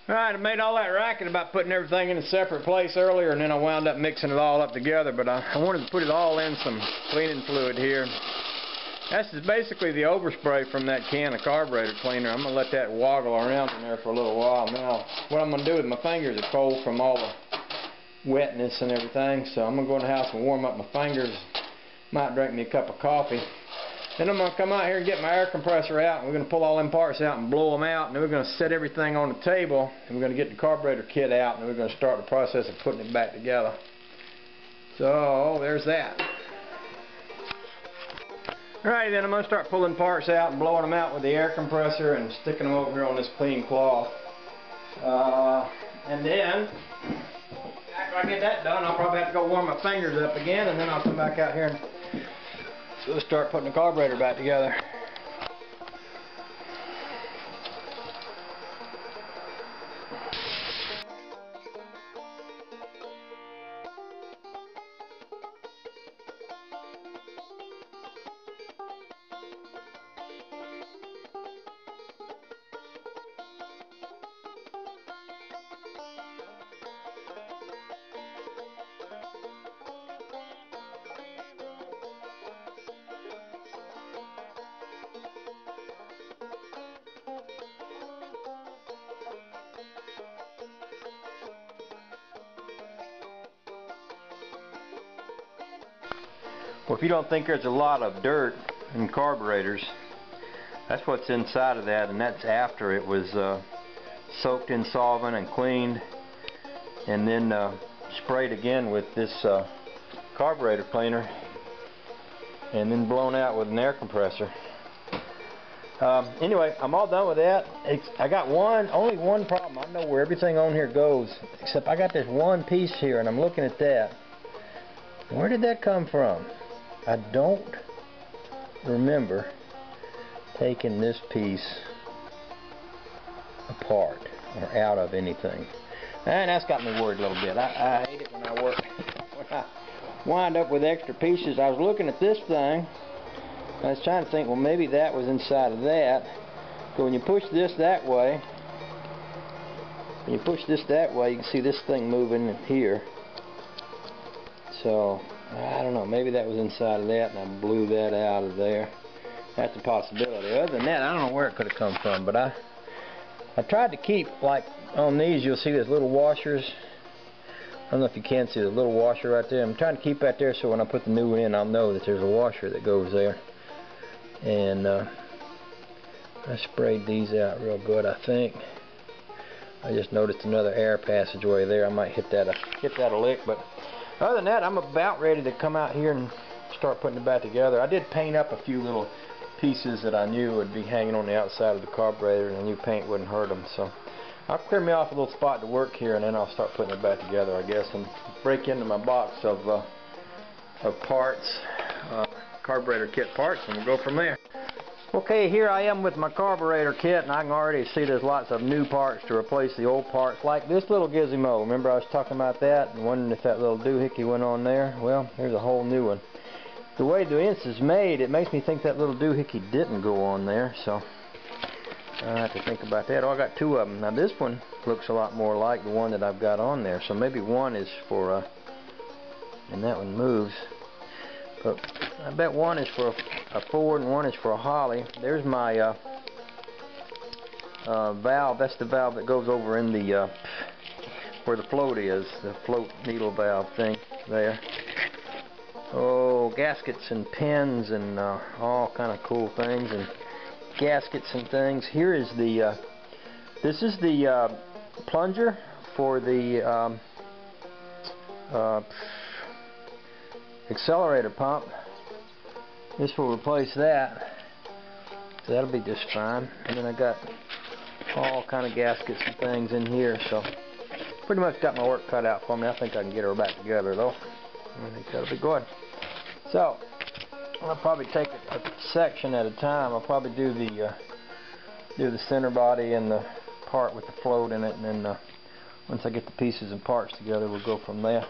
Alright, I made all that racket about putting everything in a separate place earlier, and then I wound up mixing it all up together, but I wanted to put it all in some cleaning fluid here. This is basically the overspray from that can of carburetor cleaner. I'm going to let that woggle around in there for a little while. Now, what I'm going to do with my fingers are cold from all the wetness and everything, so I'm going to go in the house and warm up my fingers. Might drink me a cup of coffee. Then I'm going to come out here and get my air compressor out, and we're going to pull all them parts out and blow them out, and then we're going to set everything on the table, and we're going to get the carburetor kit out, and then we're going to start the process of putting it back together. So, there's that. Alright, then I'm going to start pulling parts out and blowing them out with the air compressor and sticking them over here on this clean cloth. And then, after I get that done, I'll probably have to go warm my fingers up again, and then I'll come back out here and we'll start putting the carburetor back together. Well, if you don't think there's a lot of dirt in carburetors, that's what's inside of that, and that's after it was soaked in solvent and cleaned, and then sprayed again with this carburetor cleaner, and then blown out with an air compressor. Anyway, I'm all done with that. I got only one problem. I know where everything on here goes, except I got this one piece here, and I'm looking at that. Where did that come from? I don't remember taking this piece apart or out of anything. And that's got me worried a little bit. I hate it when I wind up with extra pieces. I was looking at this thing, I was trying to think, well, maybe that was inside of that. So when you push this that way, you can see this thing moving here. So I don't know, maybe that was inside of that and I blew that out of there. That's a possibility. Other than that, I don't know where it could have come from, but I tried to keep, like on these you'll see there's little washers. I don't know if you can see the little washer right there. I'm trying to keep that there so when I put the new one in, I'll know that there's a washer that goes there. And I sprayed these out real good, I think. I just noticed another air passageway there. I might hit that a lick, but other than that, I'm about ready to come out here and start putting it back together. I did paint up a few little pieces that I knew would be hanging on the outside of the carburetor, and I knew paint wouldn't hurt them. So I'll clear me off a little spot to work here, and then I'll start putting it back together, I guess, and break into my box of parts, carburetor kit parts, and we'll go from there. Okay, here I am with my carburetor kit, and I can already see there's lots of new parts to replace the old parts, like this little gizmo. Remember I was talking about that and wondering if that little doohickey went on there? Well, here's a whole new one. The way this is made, it makes me think that little doohickey didn't go on there, so I have to think about that. Oh, I got two of them. Now this one looks a lot more like the one that I've got on there, so maybe one is for and that one moves. But I bet one is for a Ford and one is for a Holly. There's my valve. That's the valve that goes over in the where the float is, the float needle valve thing there. Oh, gaskets and pins and all kind of cool things and gaskets and things. Here is the this is the plunger for the accelerator pump. This will replace that, so that'll be just fine. And then I got all kind of gaskets and things in here, so pretty much got my work cut out for me. I think I can get her back together though. I think that'll be good. So I'll probably take a section at a time. I'll probably do the center body and the part with the float in it, and then once I get the pieces and parts together, we'll go from there.